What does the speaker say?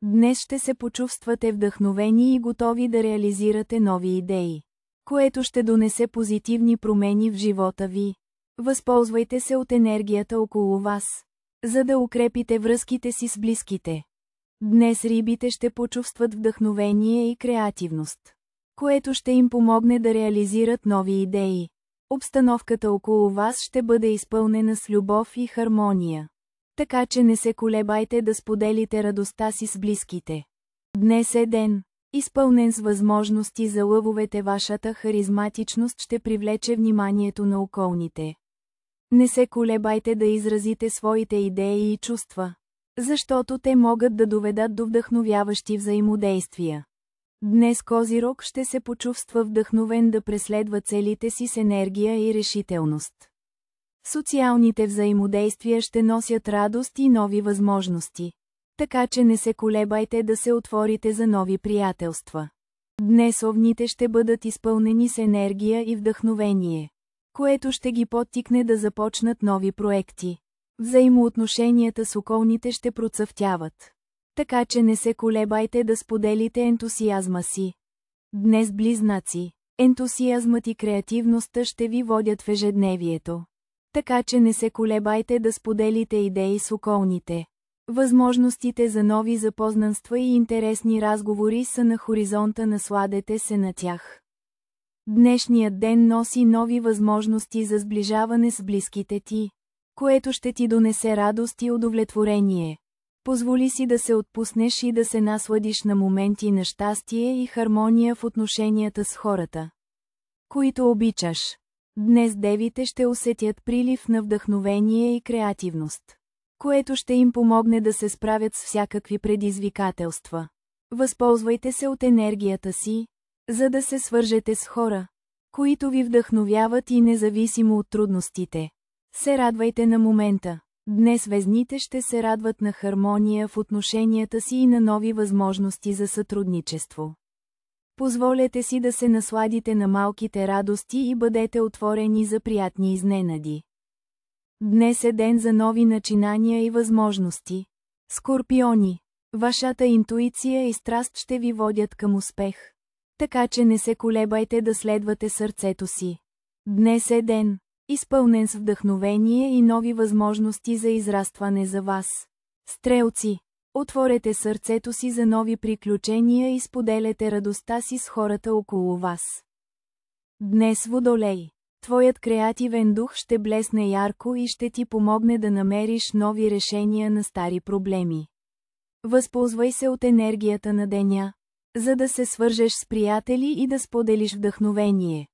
Днес ще се почувствате вдъхновени и готови да реализирате нови идеи, което ще донесе позитивни промени в живота ви. Възползвайте се от енергията около вас, за да укрепите връзките си с близките. Днес рибите ще почувстват вдъхновение и креативност, което ще им помогне да реализират нови идеи. Обстановката около вас ще бъде изпълнена с любов и хармония. Така че не се колебайте да споделите радостта си с близките. Днес е ден, изпълнен с възможности за лъвовете. Вашата харизматичност ще привлече вниманието на околните. Не се колебайте да изразите своите идеи и чувства, защото те могат да доведат до вдъхновяващи взаимодействия. Днес Козирог ще се почувства вдъхновен да преследва целите си с енергия и решителност. Социалните взаимодействия ще носят радост и нови възможности. Така че не се колебайте да се отворите за нови приятелства. Днес Овните ще бъдат изпълнени с енергия и вдъхновение, което ще ги подтикне да започнат нови проекти. Взаимоотношенията с околните ще процъфтяват. Така че не се колебайте да споделите ентусиазма си. Днес Близнаци, ентусиазмът и креативността ще ви водят в ежедневието. Така че не се колебайте да споделите идеи с околните. Възможностите за нови запознанства и интересни разговори са на хоризонта, насладете се на тях. Днешният ден носи нови възможности за сближаване с близките ти, което ще ти донесе радост и удовлетворение. Позволи си да се отпуснеш и да се насладиш на моменти на щастие и хармония в отношенията с хората, които обичаш. Днес девите ще усетят прилив на вдъхновение и креативност, което ще им помогне да се справят с всякакви предизвикателства. Възползвайте се от енергията си, за да се свържете с хора, които ви вдъхновяват и независимо от трудностите. Се радвайте на момента. Днес Везните ще се радват на хармония в отношенията си и на нови възможности за сътрудничество. Позволете си да се насладите на малките радости и бъдете отворени за приятни изненади. Днес е ден за нови начинания и възможности. Скорпиони, вашата интуиция и страст ще ви водят към успех. Така че не се колебайте да следвате сърцето си. Днес е ден, изпълнен с вдъхновение и нови възможности за израстване за вас. Стрелци, отворете сърцето си за нови приключения и споделете радостта си с хората около вас. Днес Водолей, твоят креативен дух ще блесне ярко и ще ти помогне да намериш нови решения на стари проблеми. Възползвай се от енергията на деня, за да се свържеш с приятели и да споделиш вдъхновение.